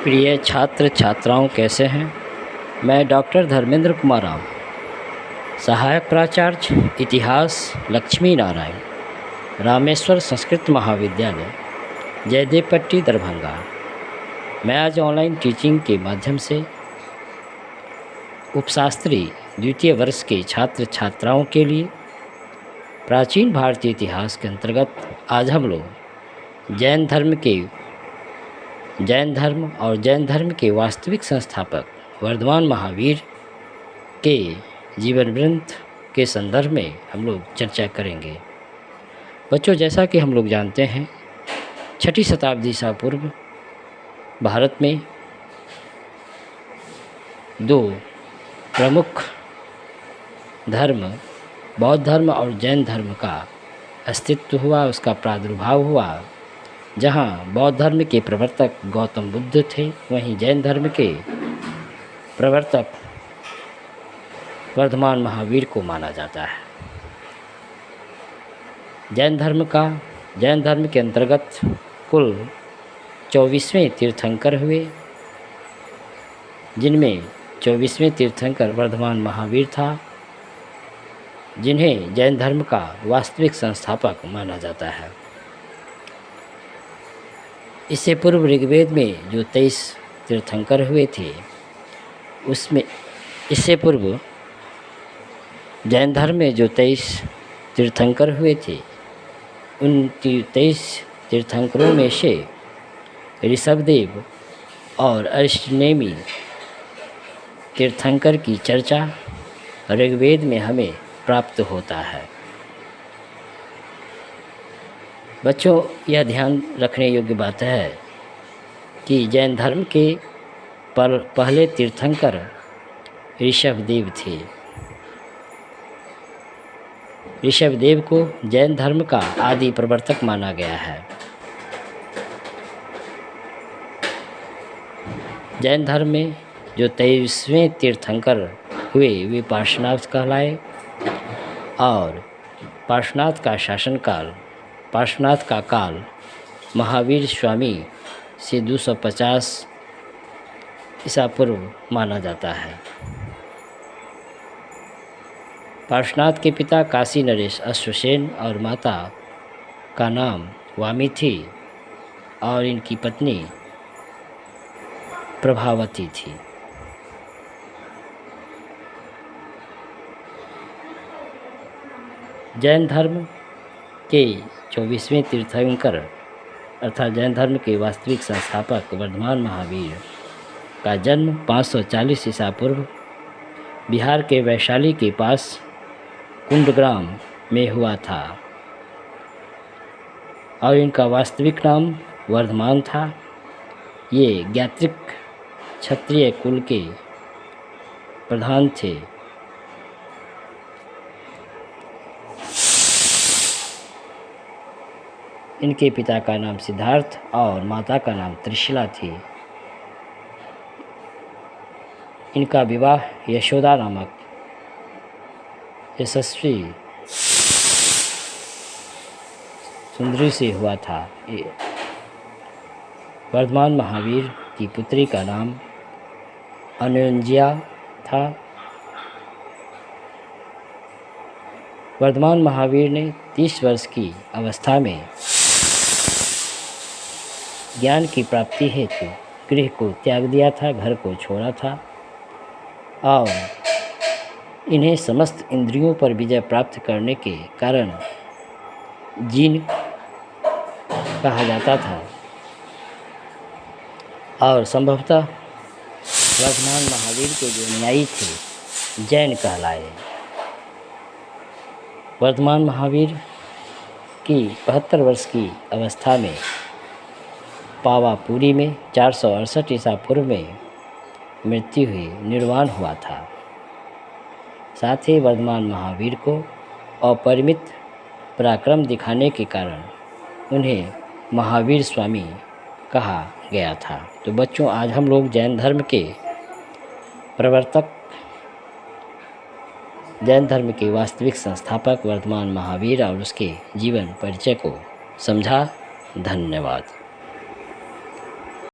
प्रिय छात्र छात्राओं, कैसे हैं? मैं डॉक्टर धर्मेंद्र कुमार राव, सहायक प्राचार्य इतिहास लक्ष्मी नारायण, रामेश्वर संस्कृत महाविद्यालय, जयदेव पट्टी, दरभंगा। मैं आज ऑनलाइन टीचिंग के माध्यम से उपशास्त्री द्वितीय वर्ष के छात्र छात्राओं के लिए प्राचीन भारतीय इतिहास के अंतर्गत आज हम लोग जैन धर्म के वास्तविक संस्थापक वर्धमान महावीर के जीवन वृत्त के संदर्भ में हम लोग चर्चा करेंगे। बच्चों, जैसा कि हम लोग जानते हैं, 6ठी शताब्दी ईसा पूर्व भारत में दो प्रमुख धर्म, बौद्ध धर्म और जैन धर्म का अस्तित्व हुआ, उसका प्रादुर्भाव हुआ। जहाँ बौद्ध धर्म के प्रवर्तक गौतम बुद्ध थे, वहीं जैन धर्म के प्रवर्तक वर्धमान महावीर को माना जाता है। जैन धर्म के अंतर्गत कुल 24वें तीर्थंकर हुए, जिनमें 24वें तीर्थंकर वर्धमान महावीर था, जिन्हें जैन धर्म का वास्तविक संस्थापक माना जाता है। इससे पूर्व ऋग्वेद में जो 23 तीर्थंकर हुए थे, उसमें इससे पूर्व जैन धर्म में जो 23 तीर्थंकर हुए थे, उन 23 तीर्थंकरों में से ऋषभदेव और अरिष्टनेमी तीर्थंकर की चर्चा ऋग्वेद में हमें प्राप्त होता है। बच्चों, यह ध्यान रखने योग्य बात है कि जैन धर्म के पहले तीर्थंकर ऋषभदेव थे। ऋषभदेव को जैन धर्म का आदि प्रवर्तक माना गया है। जैन धर्म में जो 23वें तीर्थंकर हुए, वे पार्श्वनाथ कहलाए, और पार्श्वनाथ का काल महावीर स्वामी से 250 ईसा पूर्व माना जाता है। पार्श्वनाथ के पिता काशी नरेश अश्वसेन और माता का नाम वामी थी, और इनकी पत्नी प्रभावती थी। जैन धर्म के 24वें तीर्थंकर अर्थात जैन धर्म के वास्तविक संस्थापक वर्धमान महावीर का जन्म 540 ईसा पूर्व बिहार के वैशाली के पास कुंडग्राम में हुआ था, और इनका वास्तविक नाम वर्धमान था। ये ज्ञात्रिक क्षत्रिय कुल के प्रधान थे। इनके पिता का नाम सिद्धार्थ और माता का नाम त्रिशिला थी। इनका विवाह यशोदा नामक यशस्वी सुंदरी से हुआ था। वर्धमान महावीर की पुत्री का नाम अनुंजिया था। वर्धमान महावीर ने 30 वर्ष की अवस्था में ज्ञान की प्राप्ति हेतु गृह को त्याग दिया था, घर को छोड़ा था, और इन्हें समस्त इंद्रियों पर विजय प्राप्त करने के कारण जीन कहा जाता था, और संभवतः वर्धमान महावीर के जो अनुयायी थे जैन कहलाए। वर्धमान महावीर की 72 वर्ष की अवस्था में पावापुरी में 468 ईसा पूर्व में मृत्यु हुई, निर्वाण हुआ था। साथ ही वर्धमान महावीर को अपरिमित पराक्रम दिखाने के कारण उन्हें महावीर स्वामी कहा गया था। तो बच्चों, आज हम लोग जैन धर्म के प्रवर्तक, जैन धर्म के वास्तविक संस्थापक वर्धमान महावीर और उसके जीवन परिचय को समझा। धन्यवाद।